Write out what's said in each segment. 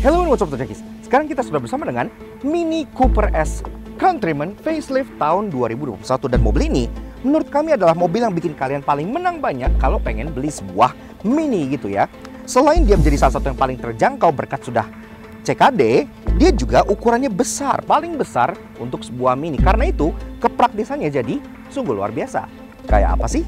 Hello and what's up Jackies. Sekarang kita sudah bersama dengan Mini Cooper S Countryman facelift tahun 2021. Dan mobil ini menurut kami adalah mobil yang bikin kalian paling menang banyak kalau pengen beli sebuah Mini gitu ya. Selain dia menjadi salah satu yang paling terjangkau berkat sudah CKD, dia juga ukurannya besar, paling besar untuk sebuah Mini. Karena itu kepraktisannya jadi sungguh luar biasa. Kayak apa sih?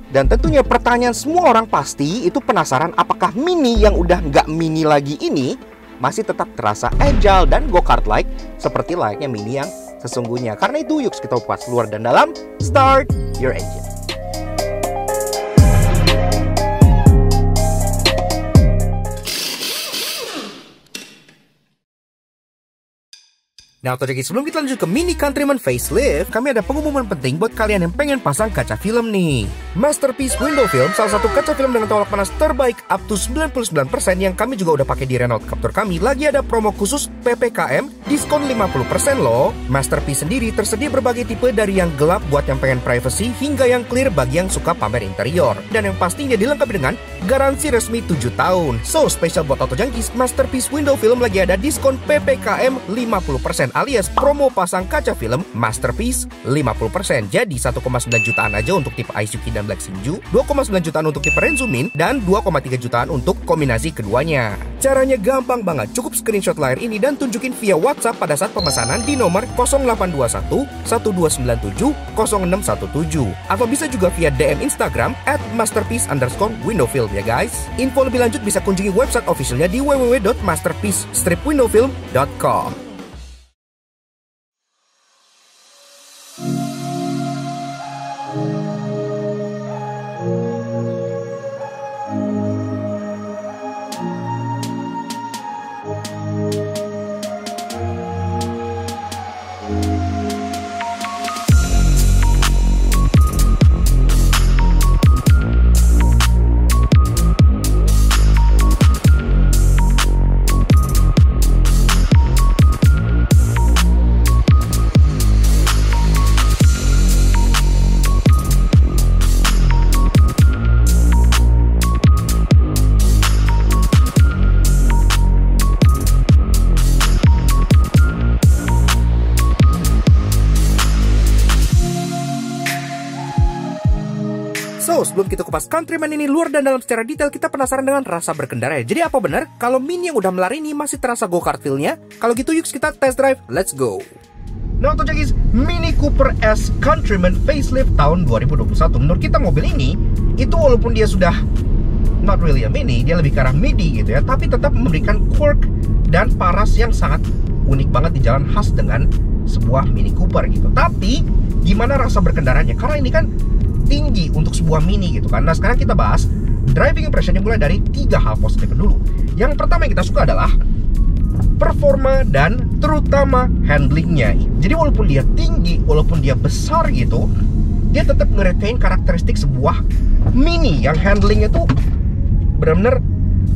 Dan tentunya pertanyaan semua orang pasti itu penasaran apakah Mini yang udah nggak Mini lagi ini masih tetap terasa agile dan go-kart-like seperti layaknya Mini yang sesungguhnya. Karena itu yuk kita kupas luar dan dalam, start your engine. Nah, Autojaki, sebelum kita lanjut ke Mini Countryman facelift, kami ada pengumuman penting buat kalian yang pengen pasang kaca film nih. Masterpiece Window Film, salah satu kaca film dengan tolak panas terbaik up to 99% yang kami juga udah pakai di Renault Captur kami, lagi ada promo khusus PPKM, diskon 50% loh. Masterpiece sendiri tersedia berbagai tipe dari yang gelap buat yang pengen privacy hingga yang clear bagi yang suka pamer interior. Dan yang pastinya dilengkapi dengan garansi resmi 7 tahun. So, spesial buat Autojunkies, Masterpiece Window Film lagi ada diskon PPKM 50%. Alias promo pasang kaca film Masterpiece 50%. Jadi 1,9 jutaan aja untuk tipe Aizuki dan Black Shinju, 2,9 jutaan untuk tipe Renzumin, dan 2,3 jutaan untuk kombinasi keduanya. Caranya gampang banget, cukup screenshot layar ini dan tunjukin via WhatsApp pada saat pemesanan di nomor 0821 1297 0617. Atau bisa juga via DM Instagram @masterpiece_windowfilm ya guys. Info lebih lanjut bisa kunjungi website officialnya di www.masterpiece-windowfilm.com. So, sebelum kita kupas Countryman ini luar dan dalam secara detail, kita penasaran dengan rasa berkendara ya. Jadi apa benar kalau Mini yang udah melar ini masih terasa go-kart feel-nya? Kalau gitu yuk kita test drive, let's go! Nah, Autojunkies, Mini Cooper S Countryman facelift tahun 2021. Menurut kita mobil ini, itu walaupun dia sudah not really a Mini, dia lebih ke arah midi gitu ya, tapi tetap memberikan quirk dan paras yang sangat unik banget di jalan, khas dengan sebuah Mini Cooper gitu. Tapi, gimana rasa berkendaranya? Karena ini kan tinggi untuk sebuah Mini gitu kan. Nah, sekarang kita bahas driving impressionnya mulai dari 3 hal positif dulu. Yang pertama yang kita suka adalah performa dan terutama handlingnya. Jadi walaupun dia tinggi, walaupun dia besar gitu, dia tetap nge-retain karakteristik sebuah Mini yang handlingnya tuh benar-benar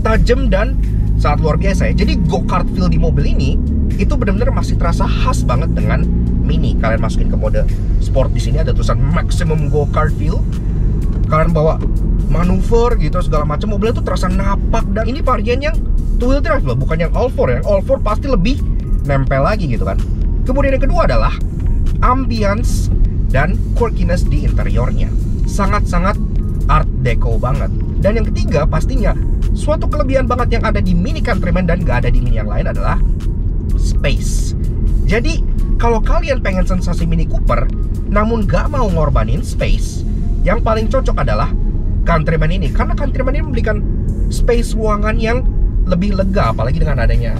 tajam dan sangat luar biasa ya. Jadi go-kart feel di mobil ini itu benar-benar masih terasa khas banget dengan Mini. Kalian masukin ke mode sport, di sini ada tulisan maximum go-kart feel. Kalian bawa manuver gitu segala macam, mobilnya tuh terasa napak. Dan ini varian yang two wheel drive loh, bukan yang all four. Yang all four pasti lebih nempel lagi gitu kan. Kemudian yang kedua adalah ambience dan quirkiness di interiornya. Sangat-sangat art deco banget. Dan yang ketiga pastinya suatu kelebihan banget yang ada di Mini Countryman dan gak ada di Mini yang lain adalah space. Jadi kalau kalian pengen sensasi Mini Cooper namun gak mau ngorbanin space, yang paling cocok adalah Countryman ini. Karena Countryman ini memberikan space ruangan yang lebih lega, apalagi dengan adanya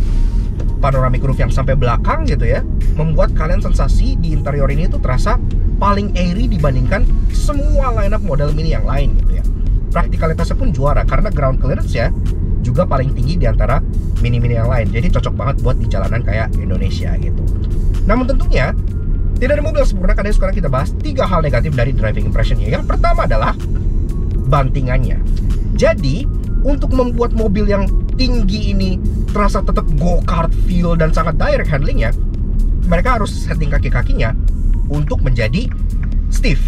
panoramic roof yang sampai belakang gitu ya, membuat kalian sensasi di interior ini tuh terasa paling airy dibandingkan semua lineup model Mini yang lain gitu ya. Praktikalitasnya pun juara karena ground clearance ya juga paling tinggi di antara Mini-Mini yang lain. Jadi cocok banget buat di jalanan kayak Indonesia gitu. Namun tentunya tidak ada mobil sempurna, karena sekarang kita bahas 3 hal negatif dari driving impressionnya. Yang pertama adalah bantingannya. Jadi untuk membuat mobil yang tinggi ini terasa tetap go-kart feel dan sangat direct handlingnya, mereka harus setting kaki-kakinya untuk menjadi stiff.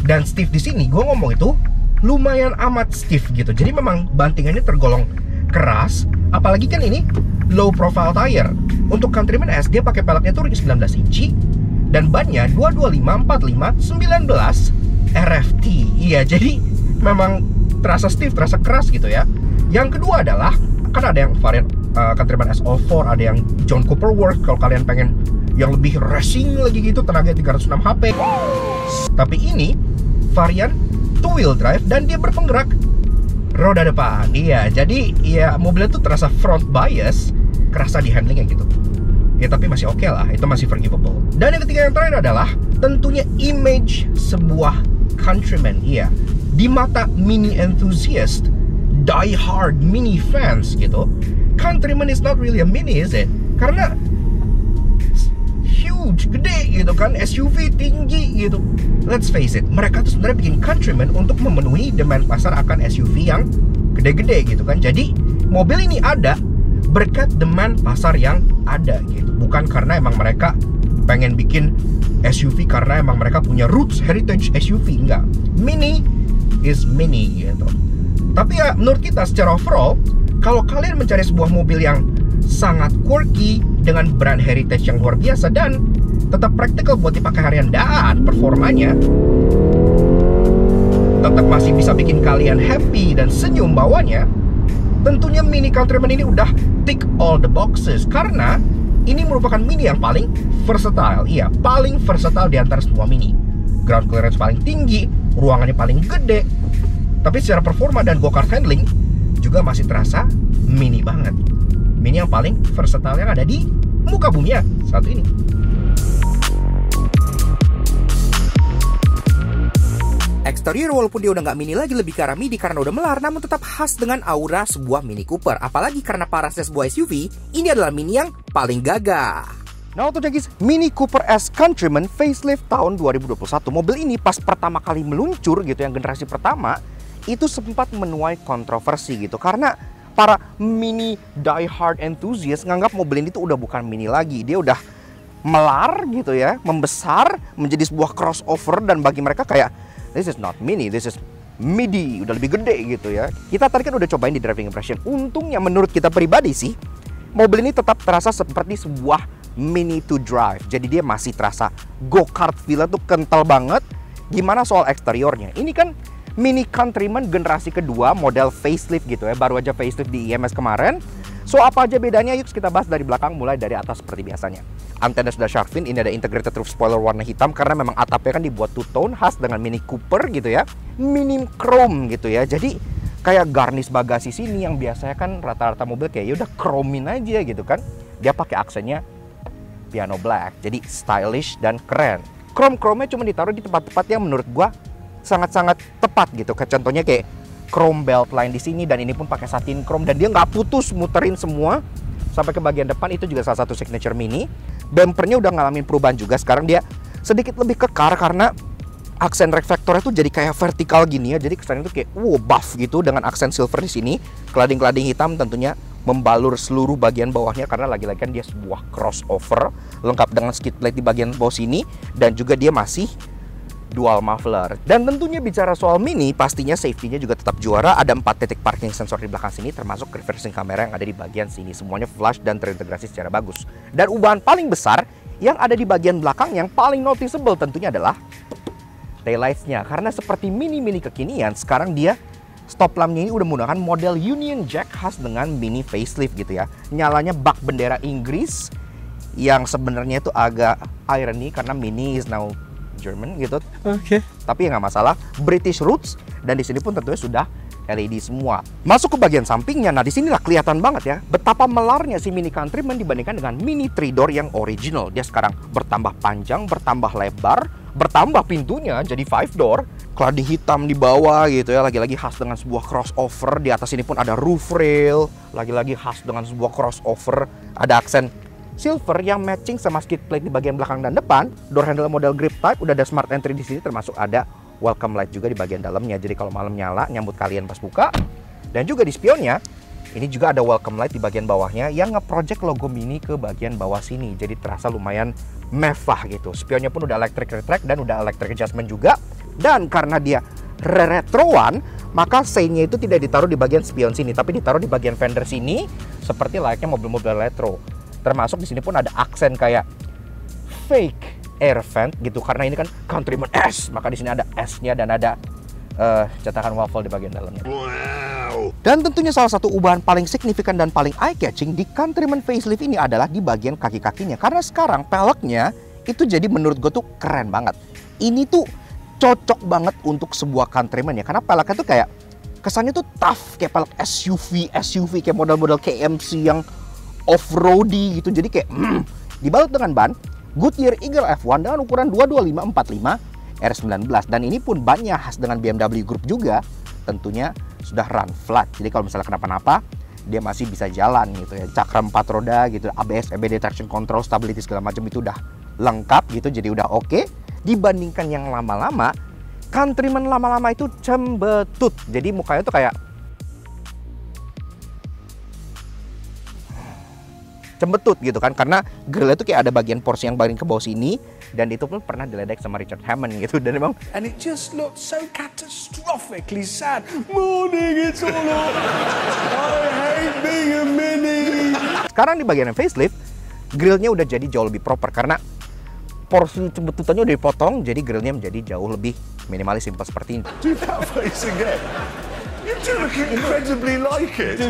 Dan stiff di sini gue ngomong itu lumayan amat stiff gitu. Jadi memang bantingannya tergolong keras, apalagi kan ini low profile tire. Untuk Countryman S dia pakai peleknya tuh ring 19 inci dan bannya 225/45/19 RFT. Iya, jadi memang terasa stiff, terasa keras gitu ya. Yang kedua adalah kan ada yang varian Countryman S All-4, ada yang John Cooper Works kalau kalian pengen yang lebih racing lagi gitu, tenaga 306 HP. Tapi ini varian two wheel drive dan dia berpenggerak roda depan. Iya, jadi ya mobilnya tuh terasa front bias, kerasa di handlingnya gitu. Ya tapi masih oke lah, itu masih forgivable. Dan yang ketiga yang terakhir adalah tentunya image sebuah Countryman. Iya, di mata mini enthusiast, die hard mini fans gitu, Countryman is not really a mini, is it? Karena huge, gede gitu kan, SUV tinggi gitu. Let's face it, mereka tuh sebenarnya bikin Countryman untuk memenuhi demand pasar akan SUV yang gede-gede gitu kan. Jadi mobil ini ada berkat demand pasar yang ada gitu, bukan karena emang mereka pengen bikin SUV karena emang mereka punya roots heritage SUV, enggak. Mini is mini gitu. Tapi ya menurut kita secara overall, kalau kalian mencari sebuah mobil yang sangat quirky dengan brand heritage yang luar biasa dan tetap praktikal buat dipakai harian dan performanya tetap masih bisa bikin kalian happy dan senyum bawanya, tentunya Mini Countryman ini udah tick all the boxes karena ini merupakan Mini yang paling versatile. Iya, paling versatile di antara semua Mini. Ground clearance paling tinggi, ruangannya paling gede, tapi secara performa dan go-kart handling juga masih terasa Mini banget. Mini yang paling versatile yang ada di muka bumi ya, satu ini. Eksterior walaupun dia udah nggak mini lagi, lebih ke arah midi karena udah melar, namun tetap khas dengan aura sebuah Mini Cooper. Apalagi karena parasnya sebuah SUV, ini adalah Mini yang paling gagah. Nah untuk guys, Mini Cooper S Countryman facelift tahun 2021. Mobil ini pas pertama kali meluncur gitu, yang generasi pertama, itu sempat menuai kontroversi gitu. Karena para Mini die-hard enthusiast nganggap mobil ini tuh udah bukan Mini lagi. Dia udah melar gitu ya, membesar menjadi sebuah crossover, dan bagi mereka kayak this is not Mini, this is midi, udah lebih gede gitu ya. Kita tadi kan udah cobain di driving impression. Untungnya menurut kita pribadi sih, mobil ini tetap terasa seperti sebuah Mini to drive. Jadi dia masih terasa go-kart feel-nya tuh kental banget. Gimana soal eksteriornya? Ini kan Mini Countryman generasi kedua, model facelift gitu ya. Baru aja facelift di IMS kemarin. So apa aja bedanya? Yuk kita bahas dari belakang, mulai dari atas seperti biasanya. Antena sudah shark fin, ini ada integrated roof spoiler warna hitam karena memang atapnya kan dibuat two tone khas dengan Mini Cooper gitu ya. Minim chrome gitu ya. Jadi kayak garnish bagasi sini yang biasanya kan rata-rata mobil kayak ya udah chromein aja gitu kan. Dia pakai aksennya piano black. Jadi stylish dan keren. Chrome-nya cuma ditaruh di tempat-tempat yang menurut gua sangat-sangat tepat gitu. Kayak contohnya kayak chrome belt line di sini, dan ini pun pakai satin chrome dan dia nggak putus, muterin semua sampai ke bagian depan. Itu juga salah satu signature Mini. Bumpernya udah ngalamin perubahan juga, sekarang dia sedikit lebih kekar karena aksen reflektornya tuh jadi kayak vertikal gini ya. Jadi kesannya tuh kayak buff gitu dengan aksen silver di sini. Kelading-kelading hitam tentunya membalur seluruh bagian bawahnya karena lagi-lagi kan dia sebuah crossover lengkap dengan skid plate di bagian bawah sini, dan juga dia masih dual muffler. Dan tentunya bicara soal Mini, pastinya safety-nya juga tetap juara. Ada 4 titik parking sensor di belakang sini, termasuk reversing kamera yang ada di bagian sini. Semuanya flash dan terintegrasi secara bagus. Dan ubahan paling besar yang ada di bagian belakang yang paling noticeable tentunya adalah taillights-nya. Karena seperti Mini-Mini kekinian, sekarang dia stop lamp-nya ini udah menggunakan model Union Jack khas dengan Mini facelift gitu ya. Nyalanya bak bendera Inggris yang sebenarnya itu agak irony karena Mini is now German gitu. Oke. Tapi ya nggak masalah, British roots, dan di sini pun tentunya sudah LED semua. Masuk ke bagian sampingnya, nah disinilah kelihatan banget ya betapa melarnya si Mini Countryman dibandingkan dengan Mini 3-door yang original. Dia sekarang bertambah panjang, bertambah lebar, bertambah pintunya jadi 5-door, cladding hitam di bawah gitu ya. Lagi-lagi khas dengan sebuah crossover. Di atas ini pun ada roof rail, lagi-lagi khas dengan sebuah crossover. Ada aksen silver yang matching sama skid plate di bagian belakang dan depan. Door handle model grip type, udah ada smart entry di sini, termasuk ada welcome light juga di bagian dalamnya. Jadi kalau malam nyala nyambut kalian pas buka. Dan juga di spionnya ini juga ada welcome light di bagian bawahnya yang nge-project logo Mini ke bagian bawah sini. Jadi terasa lumayan mewah gitu. Spionnya pun udah electric retract dan udah electric adjustment juga. Dan karena dia retroan, maka sein-nya itu tidak ditaruh di bagian spion sini, tapi ditaruh di bagian fender sini, seperti layaknya mobil-mobil retro. Termasuk di sini pun ada aksen kayak fake air vent gitu, karena ini kan Countryman S, maka di sini ada S-nya dan ada cetakan waffle di bagian dalamnya. Wow. Dan tentunya salah satu ubahan paling signifikan dan paling eye-catching di Countryman facelift ini adalah di bagian kaki-kakinya, karena sekarang peleknya itu jadi menurut gue tuh keren banget. Ini tuh cocok banget untuk sebuah Countryman ya, karena peleknya tuh kayak kesannya tuh tough, kayak pelek SUV kayak model-model KMC yang off-roady gitu. Jadi kayak dibalut dengan ban Goodyear Eagle F1 dengan ukuran 225/45 R19, dan ini pun bannya khas dengan BMW Group juga, tentunya sudah run flat. Jadi kalau misalnya kenapa-napa dia masih bisa jalan gitu ya. Cakram 4 roda gitu, ABS, EBD, traction control, stability segala macam itu udah lengkap gitu, jadi udah oke. Dibandingkan yang lama-lama, Countryman lama-lama itu cembetut. Jadi mukanya tuh kayak cembetut gitu kan, karena grillnya tuh kayak ada bagian porsi yang bagian ke bawah sini, dan itu pun pernah diledek sama Richard Hammond gitu, dan emang and it just looks so catastrophically sad. Morning, it's all over. I hate being a mini. Sekarang di bagian facelift, grillnya udah jadi jauh lebih proper karena porsi cembetutannya udah dipotong, jadi grillnya menjadi jauh lebih minimalis, simpel seperti ini. Do that face again. You do look incredibly like it.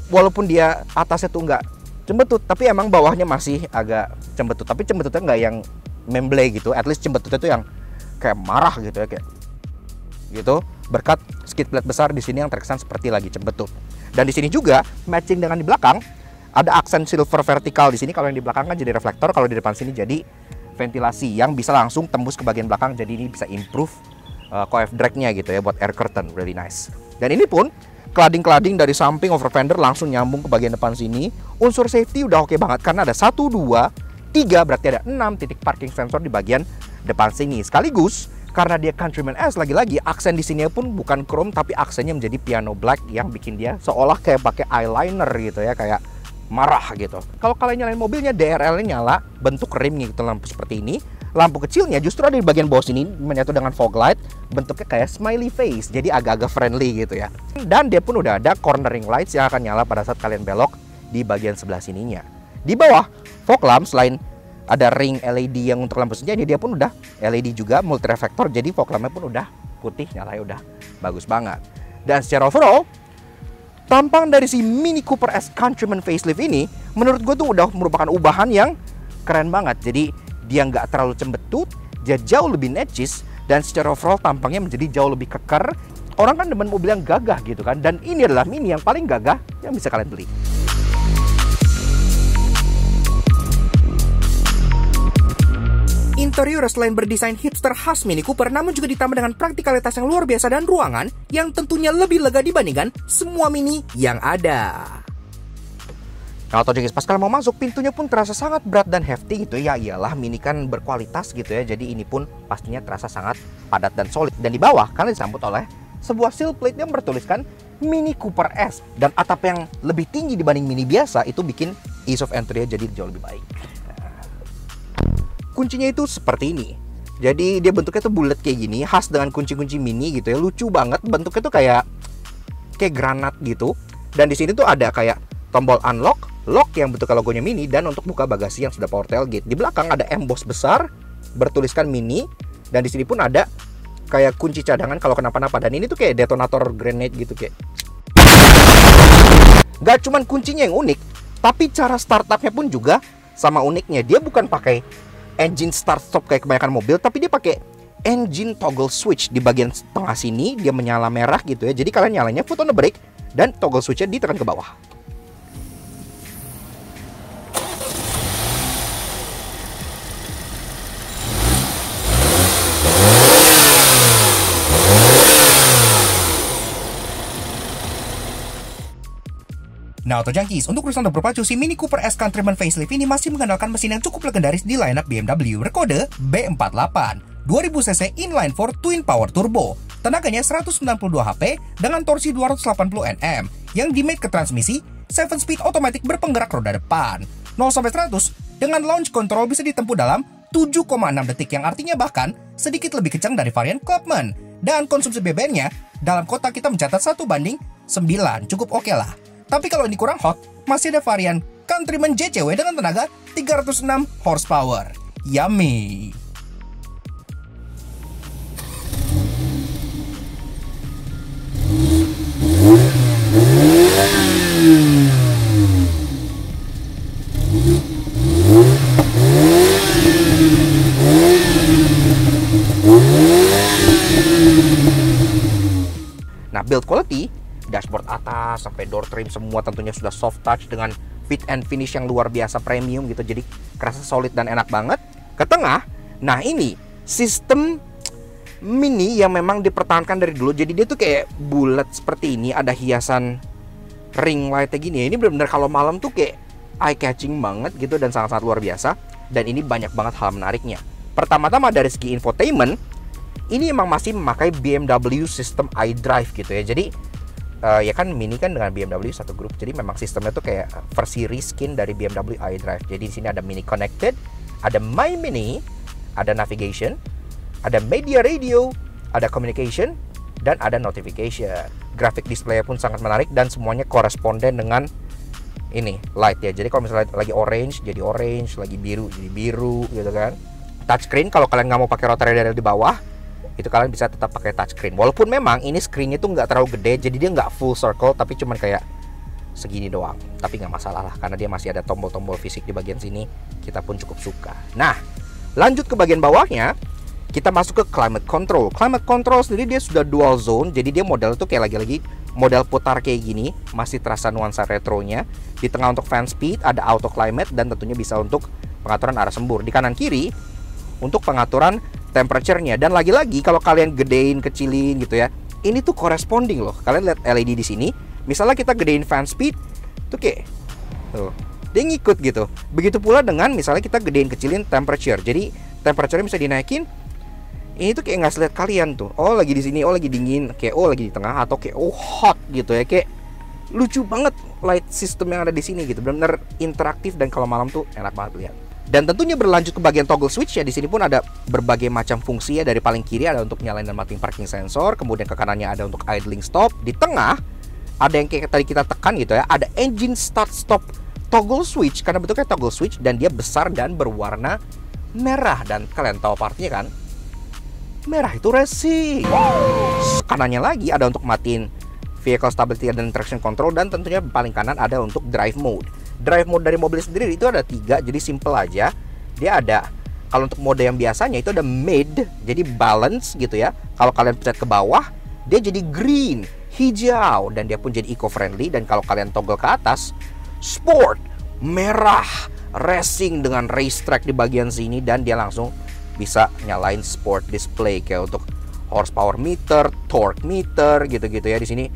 Walaupun dia atasnya tuh nggak cembetut, tapi emang bawahnya masih agak cembetut. Tapi cembetutnya nggak yang memble gitu, at least cembetutnya tuh yang kayak marah gitu ya, kayak gitu. Berkat skid plate besar di sini yang terkesan seperti lagi cembetut. Dan di sini juga matching dengan di belakang ada aksen silver vertikal di sini. Kalau yang di belakang kan jadi reflektor, kalau di depan sini jadi ventilasi yang bisa langsung tembus ke bagian belakang. Jadi ini bisa improve coef drag-nya gitu ya buat air curtain, really nice. Dan ini pun Klading-klading dari samping over fender langsung nyambung ke bagian depan sini. Unsur safety udah oke banget karena ada 1, 2, 3, berarti ada 6 titik parking sensor di bagian depan sini. Sekaligus karena dia Countryman S, lagi-lagi aksen di sini pun bukan chrome tapi aksennya menjadi piano black yang bikin dia seolah kayak pakai eyeliner gitu ya, kayak marah gitu. Kalau kalian nyalain mobilnya, DRL-nya nyala, bentuk rim gitu, lampu seperti ini. Lampu kecilnya justru ada di bagian bawah sini menyatu dengan fog light, bentuknya kayak smiley face, jadi agak-agak friendly gitu ya. Dan dia pun udah ada cornering lights yang akan nyala pada saat kalian belok di bagian sebelah sininya. Di bawah fog lamp, selain ada ring LED yang untuk lampu senja, dia pun udah LED juga multi reflektor, jadi fog lampnya pun udah putih, nyalanya udah bagus banget. Dan secara overall, tampang dari si Mini Cooper S Countryman facelift ini menurut gue tuh udah merupakan ubahan yang keren banget. Jadi dia nggak terlalu cembetut, dia jauh lebih necis, dan secara overall tampangnya menjadi jauh lebih keker. Orang kan demen mobil yang gagah gitu kan, dan ini adalah Mini yang paling gagah yang bisa kalian beli. Interior selain berdesain hipster khas Mini Cooper, namun juga ditambah dengan praktikalitas yang luar biasa dan ruangan yang tentunya lebih lega dibandingkan semua Mini yang ada. Kalau Tojekis pas kalian mau masuk, pintunya pun terasa sangat berat dan hefty gitu ya. Iyalah, Mini kan berkualitas gitu ya, jadi ini pun pastinya terasa sangat padat dan solid. Dan di bawah kalian disambut oleh sebuah sill plate yang bertuliskan Mini Cooper S. Dan atap yang lebih tinggi dibanding Mini biasa itu bikin ease of entry-nya jadi jauh lebih baik. Kuncinya itu seperti ini. Jadi dia bentuknya tuh bulat kayak gini, khas dengan kunci-kunci Mini gitu ya. Lucu banget, bentuknya tuh kayak granat gitu. Dan di sini tuh ada kayak tombol unlock, lock yang bentuknya logonya Mini, dan untuk buka bagasi yang sudah power tailgate. Di belakang ada emboss besar bertuliskan Mini, dan di sini pun ada kayak kunci cadangan kalau kenapa-napa. Dan ini tuh kayak detonator grenade gitu kayak. Gak cuman kuncinya yang unik, tapi cara startupnya pun juga sama uniknya. Dia bukan pakai engine start stop kayak kebanyakan mobil, tapi dia pakai engine toggle switch di bagian tengah sini. Dia menyala merah gitu ya. Jadi kalian nyalanya foot on the brake dan toggle switchnya ditekan ke bawah. Nah, Auto Junkies, untuk urusan berpacu, si Mini Cooper S Countryman facelift ini masih mengandalkan mesin yang cukup legendaris di lineup BMW berkode B48, 2000cc inline 4 twin power turbo. Tenaganya 192 HP dengan torsi 280 Nm yang dimate ke transmisi 7-speed otomatis berpenggerak roda depan. 0-100 dengan launch control bisa ditempuh dalam 7,6 detik yang artinya bahkan sedikit lebih kencang dari varian Clubman. Dan konsumsi BBM-nya dalam kota kita mencatat 1:9, cukup oke lah. Tapi kalau ini kurang hot, masih ada varian Countryman JCW dengan tenaga 306 horsepower. Yummy! Nah, build quality, dashboard atas sampai door trim semua tentunya sudah soft touch dengan fit and finish yang luar biasa premium gitu. Jadi kerasa solid dan enak banget. Ke tengah, nah ini sistem Mini yang memang dipertahankan dari dulu. Jadi dia tuh kayak bulat seperti ini, ada hiasan ring lightnya gini. Ini benar-benar kalau malam tuh kayak eye catching banget gitu dan sangat-sangat luar biasa. Dan ini banyak banget hal menariknya. Pertama-tama dari segi infotainment, ini emang masih memakai BMW sistem iDrive gitu ya. Jadi ya kan Mini kan dengan BMW satu grup. Jadi memang sistemnya tuh kayak versi reskin dari BMW iDrive. Jadi di sini ada Mini Connected, ada My Mini, ada navigation, ada media radio, ada communication, dan ada notification. Grafik display pun sangat menarik dan semuanya koresponden dengan ini light ya. Jadi kalau misalnya lagi orange jadi orange, lagi biru jadi biru gitu kan. Touchscreen kalau kalian nggak mau pakai rotary dial di bawah, itu kalian bisa tetap pakai touchscreen. Walaupun memang ini screennya tuh nggak terlalu gede, jadi dia nggak full circle, tapi cuman kayak segini doang. Tapi nggak masalah lah, karena dia masih ada tombol-tombol fisik di bagian sini. Kita pun cukup suka. Nah, lanjut ke bagian bawahnya, kita masuk ke climate control. Climate control sendiri dia sudah dual zone, jadi dia model tuh kayak lagi-lagi model putar kayak gini, masih terasa nuansa retronya. Di tengah untuk fan speed, ada auto climate, dan tentunya bisa untuk pengaturan arah sembur. Di kanan kiri untuk pengaturan temperature-nya. Dan lagi-lagi kalau kalian gedein, kecilin gitu ya, ini tuh corresponding loh. Kalian lihat LED di sini. Misalnya kita gedein fan speed, tuh kayak tuh, dia ngikut gitu. Begitu pula dengan misalnya kita gedein, kecilin temperature. Jadi temperature-nya bisa dinaikin. Ini tuh kayak nggak lihat kalian tuh. Oh lagi di sini, oh lagi dingin, kayak oh lagi di tengah, atau kayak oh hot gitu ya. Kayak lucu banget light system yang ada di sini gitu. Benar-benar interaktif dan kalau malam tuh enak banget lihat. Dan tentunya berlanjut ke bagian toggle switch ya. Di sini pun ada berbagai macam fungsi ya. Dari paling kiri ada untuk nyalain dan matiin parking sensor, kemudian ke kanannya ada untuk idling stop. Di tengah ada yang kayak tadi kita tekan gitu ya. Ada engine start stop toggle switch karena bentuknya toggle switch dan dia besar dan berwarna merah. Dan kalian tahu partinya kan? Merah itu racing. Kanannya lagi ada untuk matiin vehicle stability dan traction control, dan tentunya paling kanan ada untuk drive mode. Drive mode dari mobil sendiri itu ada 3, jadi simple aja. Dia ada, kalau untuk mode yang biasanya itu ada mid, jadi balance gitu ya. Kalau kalian pencet ke bawah, dia jadi green, hijau, dan dia pun jadi eco-friendly. Dan kalau kalian toggle ke atas, sport, merah, racing dengan racetrack di bagian sini, dan dia langsung bisa nyalain sport display kayak untuk horsepower meter, torque meter gitu-gitu ya. Di sini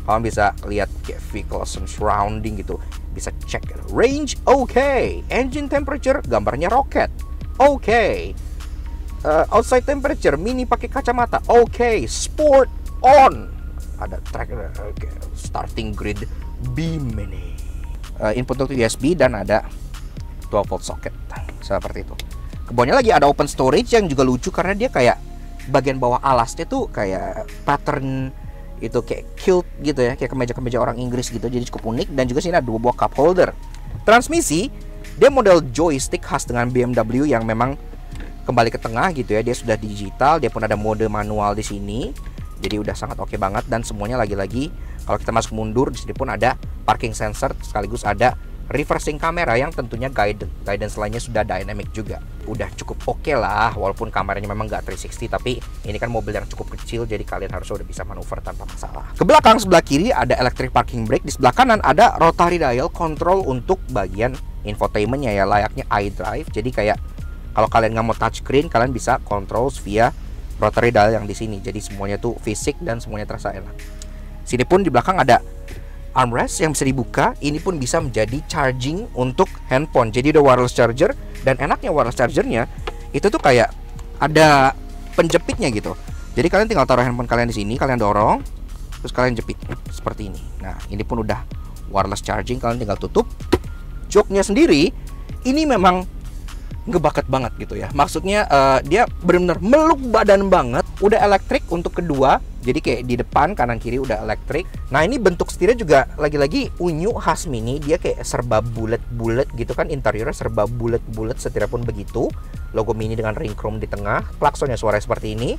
kalian bisa lihat kayak vehicle surrounding gitu. Bisa cek range, oke. Engine temperature, gambarnya roket, oke. Outside temperature, Mini pakai kacamata, oke. Sport on, ada track, starting grid beam Mini. Input untuk USB dan ada 12 volt socket seperti itu. Kebawahnya lagi ada open storage yang juga lucu karena dia kayak bagian bawah alasnya tuh kayak pattern itu kayak kilt gitu ya, kayak kemeja-kemeja orang Inggris gitu, jadi cukup unik. Dan juga sini ada 2 buah cup holder. Transmisi dia model joystick khas dengan BMW yang memang kembali ke tengah gitu ya. Dia sudah digital, dia pun ada mode manual di sini. Jadi udah sangat oke banget, dan semuanya lagi-lagi kalau kita masuk mundur di sini pun ada parking sensor, sekaligus ada reversing kamera yang tentunya guidance lainnya sudah dynamic juga. Udah cukup oke lah, walaupun kameranya memang nggak 360, tapi ini kan mobil yang cukup kecil, jadi kalian harus udah bisa manuver tanpa masalah. Ke belakang sebelah kiri ada electric parking brake, di sebelah kanan ada rotary dial control untuk bagian infotainmentnya ya, layaknya iDrive. Jadi kayak kalau kalian nggak mau touchscreen, kalian bisa control via rotary dial yang di sini. Jadi semuanya tuh fisik dan semuanya terasa enak. Sini pun di belakang ada armrest yang bisa dibuka. Ini pun bisa menjadi charging untuk handphone. Jadi udah wireless charger, dan enaknya wireless chargernya itu tuh kayak ada penjepitnya gitu. Jadi kalian tinggal taruh handphone kalian di sini, kalian dorong, terus kalian jepit seperti ini. Nah, ini pun udah wireless charging, kalian tinggal tutup. Joknya sendiri ini memang ngebakat banget gitu ya. Maksudnya dia benar-benar meluk badan banget. Udah elektrik untuk kedua, jadi kayak di depan kanan kiri udah elektrik. Nah ini bentuk setirnya juga lagi-lagi unyu khas Mini. Dia kayak serba bulat-bulat gitu kan, interiornya serba bulat-bulat, setirnya pun begitu. Logo Mini dengan ring chrome di tengah. Klaksonnya suaranya seperti ini.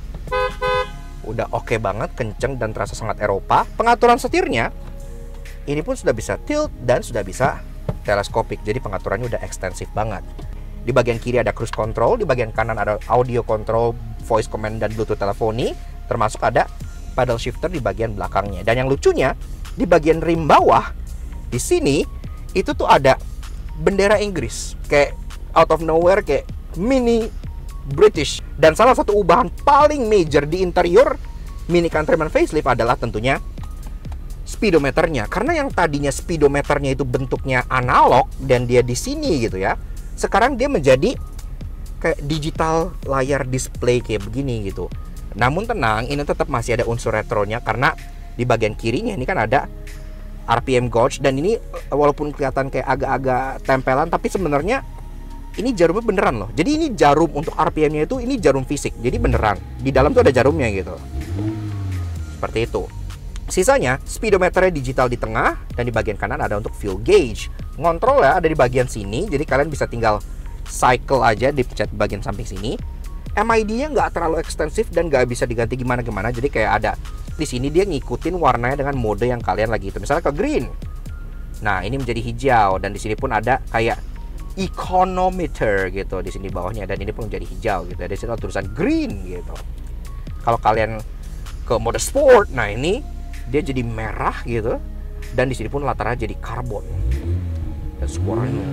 Udah oke banget, kenceng dan terasa sangat Eropa. Pengaturan setirnya ini pun sudah bisa tilt dan sudah bisa teleskopik. Jadi pengaturannya udah ekstensif banget. Di bagian kiri ada cruise control, di bagian kanan ada audio control, voice command dan bluetooth teleponi, termasuk ada paddle shifter di bagian belakangnya. Dan yang lucunya, di bagian rim bawah di sini itu tuh ada bendera Inggris, kayak out of nowhere, kayak Mini British. Dan salah satu ubahan paling major di interior Mini Countryman facelift adalah tentunya speedometernya. Karena yang tadinya speedometernya itu bentuknya analog dan dia di sini gitu ya, sekarang dia menjadi kayak digital layar display kayak begini gitu. Namun tenang, ini tetap masih ada unsur retronya karena di bagian kirinya ini kan ada RPM gauge. Dan ini walaupun kelihatan kayak agak-agak tempelan, tapi sebenarnya ini jarumnya beneran loh. Jadi ini jarum untuk RPM-nya itu, ini jarum fisik. Jadi beneran, di dalam tuh ada jarumnya gitu. Seperti itu. Sisanya, speedometernya digital di tengah, dan di bagian kanan ada untuk fuel gauge. Ngontrolnya ada di bagian sini, jadi kalian bisa tinggal cycle aja, dipencet di bagian samping sini. MID-nya nggak terlalu ekstensif dan nggak bisa diganti gimana-gimana, jadi kayak ada di sini dia ngikutin warnanya dengan mode yang kalian lagi itu. Misalnya ke green, nah ini menjadi hijau, dan di sini pun ada kayak econometer gitu di sini bawahnya, dan ini pun menjadi hijau gitu. Di sini ada tulisan green gitu. Kalau kalian ke mode sport, nah ini dia jadi merah gitu, dan di sini pun latarnya jadi karbon dan suaranya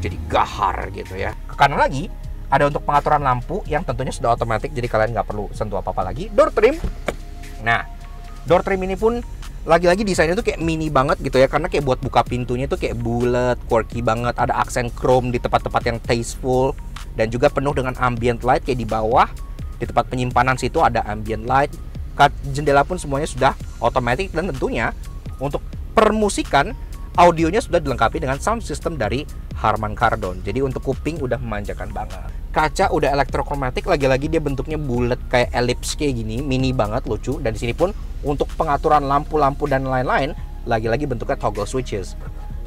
jadi gahar gitu ya. Ke kanan lagi ada untuk pengaturan lampu yang tentunya sudah otomatis, jadi kalian nggak perlu sentuh apa-apa lagi. Door trim, nah door trim ini pun lagi-lagi desainnya tuh kayak mini banget gitu ya, karena kayak buat buka pintunya tuh kayak bulat, quirky banget. Ada aksen chrome di tempat-tempat yang tasteful, dan juga penuh dengan ambient light kayak di bawah. Di tempat penyimpanan situ ada ambient light. Jendela pun semuanya sudah otomatis, dan tentunya untuk permusikan audionya sudah dilengkapi dengan sound system dari Harman Kardon. Jadi untuk kuping udah memanjakan banget. Kaca udah elektrokromatik, lagi-lagi dia bentuknya bulat kayak elips kayak gini, mini banget, lucu. Dan di sini pun untuk pengaturan lampu-lampu dan lain-lain, lagi-lagi bentuknya toggle switches.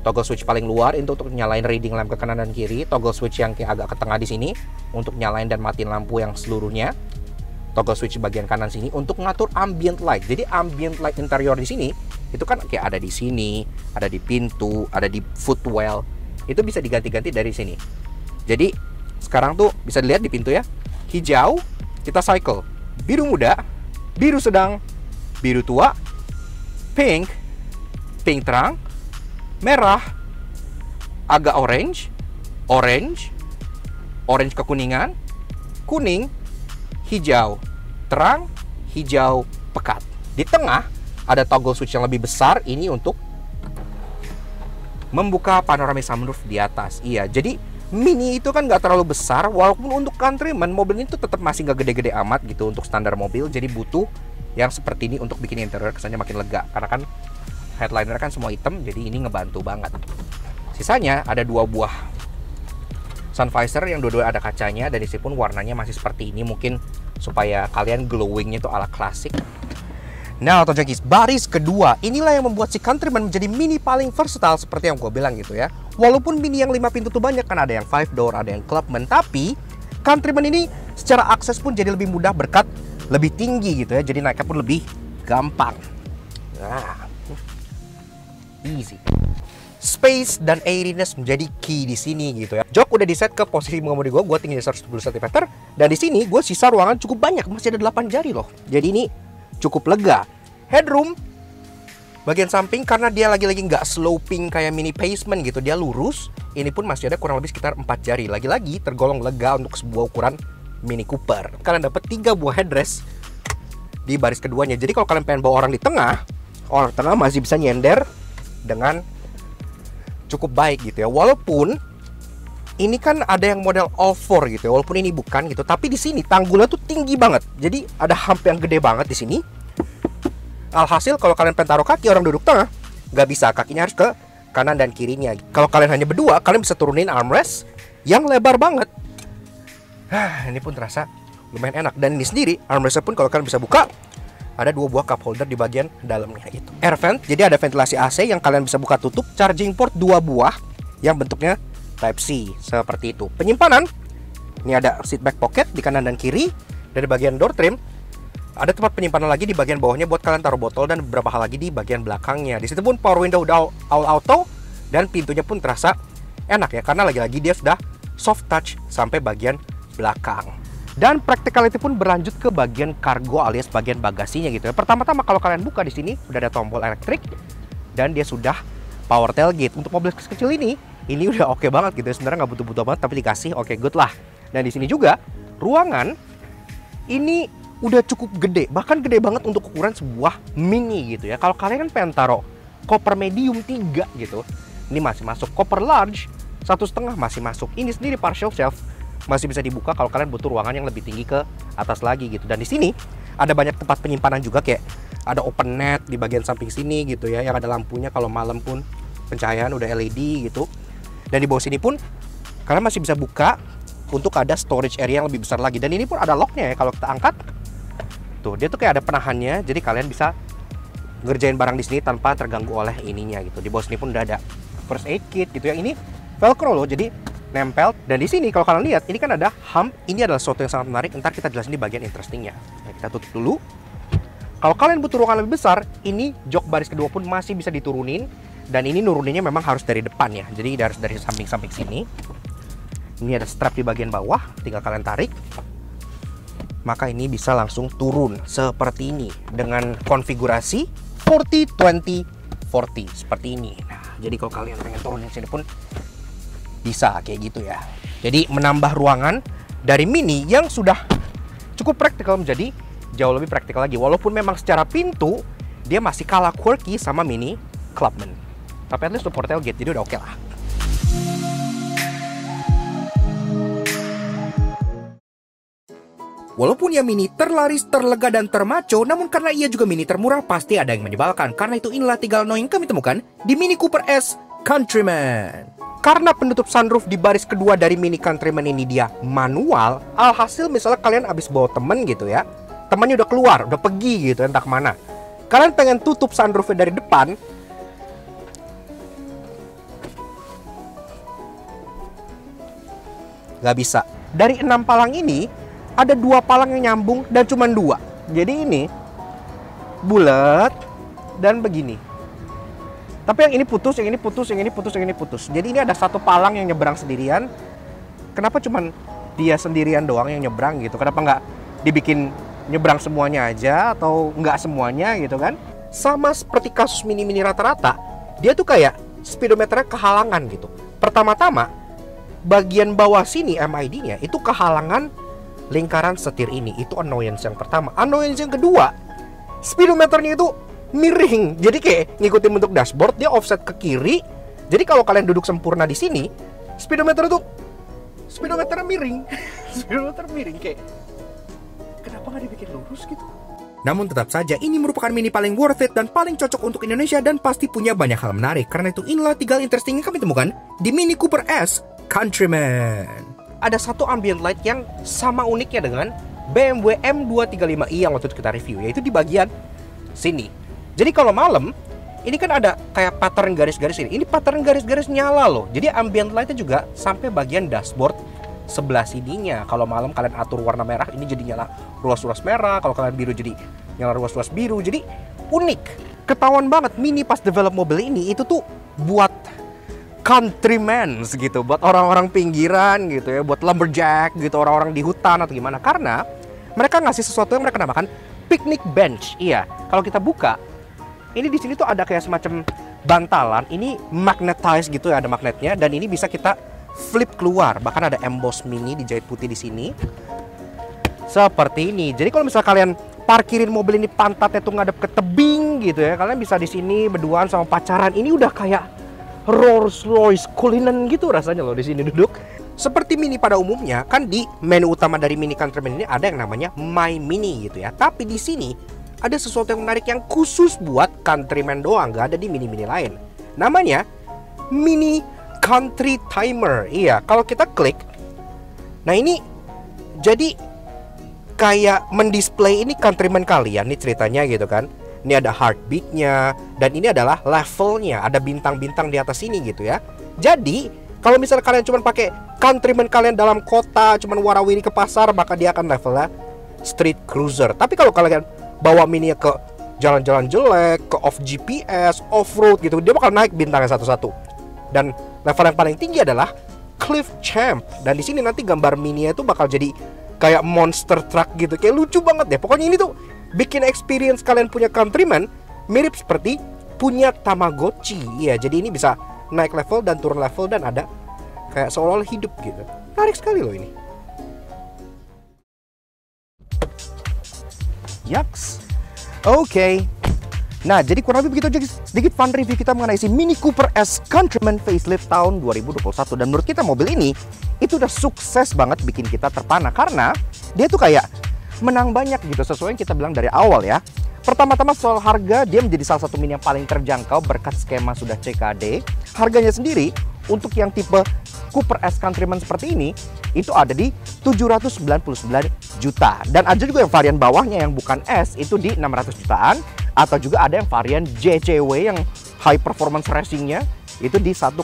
Toggle switch paling luar itu untuk nyalain reading lamp ke kanan dan kiri. Toggle switch yang kayak agak ke tengah di sini untuk nyalain dan matiin lampu yang seluruhnya. Toggle switch bagian kanan sini untuk ngatur ambient light. Jadi ambient light interior di sini itu kan kayak ada di sini, ada di pintu, ada di footwell. Itu bisa diganti-ganti dari sini. Jadi sekarang tuh bisa dilihat di pintu ya. Hijau, kita cycle. Biru muda, biru sedang, biru tua, pink, pink terang, merah, agak orange, orange, orange kekuningan, kuning, hijau terang, hijau pekat. Di tengah ada toggle switch yang lebih besar, ini untuk membuka panoramic sunroof di atas. Iya, jadi Mini itu kan nggak terlalu besar, walaupun untuk Countryman mobil ini tuh tetap masih nggak gede-gede amat gitu untuk standar mobil. Jadi butuh yang seperti ini untuk bikin interior kesannya makin lega, karena kan headliner kan semua hitam, jadi ini ngebantu banget. Sisanya ada dua buah sun visor yang dua-dua ada kacanya, dan di sini pun warnanya masih seperti ini, mungkin supaya kalian glowingnya itu ala klasik. Nah, Autojunkies, baris kedua inilah yang membuat si Countryman menjadi Mini paling versatile seperti yang gue bilang gitu ya. Walaupun Mini yang 5 pintu tuh banyak, kan ada yang 5 door, ada yang Clubman, tapi Countryman ini secara akses pun jadi lebih mudah berkat lebih tinggi gitu ya, jadi naiknya pun lebih gampang. Nah, easy. Space dan airiness menjadi key di sini gitu ya. Jok udah di set ke posisi mengemudi gue tingginya 110 cm, dan di sini gue sisa ruangan cukup banyak, masih ada 8 jari loh. Jadi ini cukup lega. Headroom bagian samping, karena dia lagi-lagi nggak sloping kayak Mini Pacement gitu, dia lurus. Ini pun masih ada kurang lebih sekitar 4 jari. Lagi-lagi tergolong lega untuk sebuah ukuran Mini Cooper. Kalian dapat 3 buah headrest di baris keduanya. Jadi kalau kalian pengen bawa orang di tengah, orang tengah masih bisa nyender dengan cukup baik gitu ya. Walaupun ini kan ada yang model all-4 gitu ya, walaupun ini bukan gitu, tapi di sini tanggulnya tuh tinggi banget. Jadi ada hump yang gede banget di sini. Alhasil kalau kalian pengen taruh kaki orang duduk tengah, nggak bisa, kakinya harus ke kanan dan kirinya. Kalau kalian hanya berdua, kalian bisa turunin armrest yang lebar banget. Ini pun terasa lumayan enak. Dan ini sendiri armrestnya pun kalau kalian bisa buka, ada 2 buah cup holder di bagian dalamnya itu. Air vent, jadi ada ventilasi AC yang kalian bisa buka tutup. Charging port 2 buah yang bentuknya Type C seperti itu. Penyimpanan, ini ada seat back pocket di kanan dan kiri. Dari bagian door trim ada tempat penyimpanan lagi di bagian bawahnya buat kalian taruh botol dan beberapa hal lagi di bagian belakangnya. Di situ pun power window udah all auto dan pintunya pun terasa enak ya, karena lagi-lagi dia sudah soft touch sampai bagian belakang. Dan practicality pun berlanjut ke bagian cargo alias bagian bagasinya gitu ya. Pertama-tama kalau kalian buka di sini udah ada tombol elektrik dan dia sudah power tailgate. Untuk mobil kecil ini udah oke banget gitu ya. Sebenarnya nggak butuh-butuh banget tapi dikasih oke good lah. Dan di sini juga ruangan ini udah cukup gede, bahkan gede banget untuk ukuran sebuah mini gitu ya. Kalau kalian kan pengen taruh koper medium 3 gitu, ini masih masuk. Koper large 1,5 masih masuk. Ini sendiri partial shelf masih bisa dibuka kalau kalian butuh ruangan yang lebih tinggi ke atas lagi gitu. Dan di sini ada banyak tempat penyimpanan juga, kayak ada open net di bagian samping sini gitu ya, yang ada lampunya kalau malam pun pencahayaan udah LED gitu. Dan di bawah sini pun kalian masih bisa buka untuk ada storage area yang lebih besar lagi. Dan ini pun ada locknya ya, kalau kita angkat tuh dia tuh kayak ada penahannya, jadi kalian bisa ngerjain barang di sini tanpa terganggu oleh ininya gitu. Di bawah sini pun udah ada first aid kit gitu ya. Ini velcro loh, jadi nempel. Dan di sini kalau kalian lihat ini kan ada hump. Ini adalah sesuatu yang sangat menarik, ntar kita jelasin di bagian interestingnya. Nah, kita tutup dulu. Kalau kalian butuh ruangan lebih besar, ini jok baris kedua pun masih bisa diturunin. Dan ini nuruninnya memang harus dari depan ya, jadi dari samping-samping sini. Ini ada strap di bagian bawah, tinggal kalian tarik, maka ini bisa langsung turun seperti ini dengan konfigurasi 40-20-40 seperti ini. Nah, jadi kalau kalian pengen turunin sini pun bisa kayak gitu ya. Jadi menambah ruangan dari mini yang sudah cukup praktikal menjadi jauh lebih praktikal lagi. Walaupun memang secara pintu dia masih kalah quirky sama mini Clubman, tapi at least support tailgate, jadi udah oke lah. Walaupun ya mini terlaris, terlega, dan termaco, namun karena ia juga mini termurah, pasti ada yang menyebalkan. Karena itu inilah 3 hal yang kami temukan di Mini Cooper S Countryman. Karena penutup sunroof di baris kedua dari Mini Countryman ini dia manual, alhasil misalnya kalian abis bawa temen gitu ya, temannya udah keluar, udah pergi gitu entah kemana, kalian pengen tutup sunroofnya dari depan, nggak bisa. Dari 6 palang ini ada 2 palang yang nyambung dan cuma 2. Jadi ini bulat dan begini. Tapi yang ini putus, yang ini putus, yang ini putus, yang ini putus. Jadi ini ada 1 palang yang nyebrang sendirian. Kenapa cuma dia sendirian doang yang nyebrang gitu? Kenapa nggak dibikin nyebrang semuanya aja atau nggak semuanya gitu kan? Sama seperti kasus mini-mini rata-rata, dia tuh kayak speedometernya kehalangan gitu. Pertama-tama bagian bawah sini MID-nya itu kehalangan lingkaran setir ini. Itu annoyance yang pertama. Annoyance yang kedua, speedometernya itu miring. Jadi kayak ngikutin bentuk dashboard, dia offset ke kiri. Jadi kalau kalian duduk sempurna di sini, speedometernya miring. Speedometer miring, kayak kenapa nggak dibikin lurus gitu? Namun tetap saja ini merupakan mini paling worth it dan paling cocok untuk Indonesia dan pasti punya banyak hal menarik. Karena itu inilah 3 hal interesting yang kami temukan di Mini Cooper S Countryman. Ada 1 ambient light yang sama uniknya dengan BMW M235i yang waktu itu kita review, yaitu di bagian sini. Jadi kalau malam, ini kan ada kayak pattern garis-garis ini. Ini pattern garis-garis nyala loh. Jadi ambient lightnya juga sampai bagian dashboard sebelah sininya. Kalau malam kalian atur warna merah, ini jadi nyala ruas-ruas merah. Kalau kalian biru jadi nyala ruas-ruas biru. Jadi unik. Ketahuan banget Mini pas develop mobil ini itu tuh buat countrymen gitu, buat orang-orang pinggiran gitu ya, buat lumberjack gitu, orang-orang di hutan atau gimana. Karena mereka ngasih sesuatu yang mereka namakan picnic bench. Iya, kalau kita buka, ini di sini tuh ada kayak semacam bantalan. Ini magnetized gitu ya, ada magnetnya, dan ini bisa kita flip keluar. Bahkan ada emboss Mini dijahit putih di sini. Seperti ini. Jadi kalau misal kalian parkirin mobil ini pantatnya tuh ngadep ke tebing gitu ya, kalian bisa di sini berduaan sama pacaran. Ini udah kayak Rolls Royce Cullinan gitu rasanya loh di sini duduk. Seperti Mini pada umumnya, kan di menu utama dari Mini Countryman ini ada yang namanya My Mini gitu ya. Tapi di sini ada sesuatu yang menarik yang khusus buat Countryman doang, gak ada di mini-mini lain. Namanya Mini Country Timer. Iya, kalau kita klik, nah ini jadi kayak mendisplay ini countryman kalian nih ceritanya gitu kan. Ini ada heartbeatnya, dan ini adalah levelnya, ada bintang-bintang di atas ini gitu ya. Jadi kalau misalnya kalian cuma pakai countryman kalian dalam kota, cuma warawiri ke pasar, maka dia akan levelnya street cruiser. Tapi kalau kalian bawa mininya ke jalan-jalan jelek, ke off GPS, off-road gitu, dia bakal naik bintangnya satu-satu. Dan level yang paling tinggi adalah Cliff Champ. Dan di sini nanti gambar mininya itu bakal jadi kayak monster truck gitu. Kayak lucu banget deh. Pokoknya ini tuh bikin experience kalian punya countryman mirip seperti punya Tamagotchi. Iya, jadi ini bisa naik level dan turun level dan ada kayak seolah-olah hidup gitu. Menarik sekali loh ini. Yaks. Oke. Nah, jadi kurang lebih begitu aja sedikit fun review kita mengenai si Mini Cooper S Countryman facelift tahun 2021. Dan menurut kita mobil ini itu udah sukses banget bikin kita terpana karena dia tuh kayak menang banyak gitu, sesuai yang kita bilang dari awal ya. Pertama-tama soal harga, dia menjadi salah satu mini yang paling terjangkau berkat skema sudah CKD. Harganya sendiri untuk yang tipe Cooper S Countryman seperti ini itu ada di 799 juta. Dan ada juga yang varian bawahnya yang bukan S itu di 600 jutaan. Atau juga ada yang varian JCW yang high performance racingnya itu di 1,2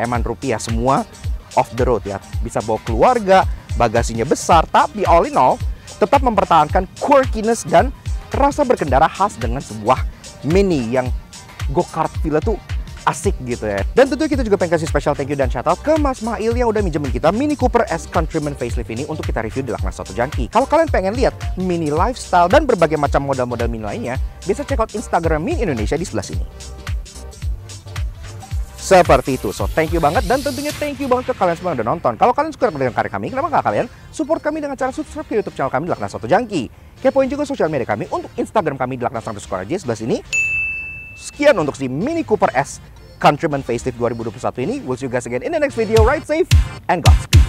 M-an rupiah. Semua off the road ya, bisa bawa keluarga, bagasinya besar, tapi all in all tetap mempertahankan quirkiness dan rasa berkendara khas dengan sebuah mini yang go-kart feel tuh asik gitu ya. Dan tentu kita juga pengen kasih special thank you dan shout out ke Mas Mail yang udah minjemin kita Mini Cooper S Countryman facelift ini untuk kita review di Laknas Satu Jangki. Kalau kalian pengen lihat mini lifestyle dan berbagai macam model-model mini lainnya, bisa check out Instagram Mini Indonesia di sebelah sini. Seperti itu, so thank you banget, dan tentunya thank you banget ke kalian semua yang udah nonton. Kalau kalian suka dengan karya kami, kenapa nggak kalian support kami dengan cara subscribe ke YouTube channel kami di Laknas Satu Jangki. Kepoin juga sosial media kami untuk Instagram kami di Laknas_RJ sebelah sini. Sekian untuk si Mini Cooper S Countryman facelift 2021 ini. We'll see you guys again in the next video. Ride safe and Godspeed.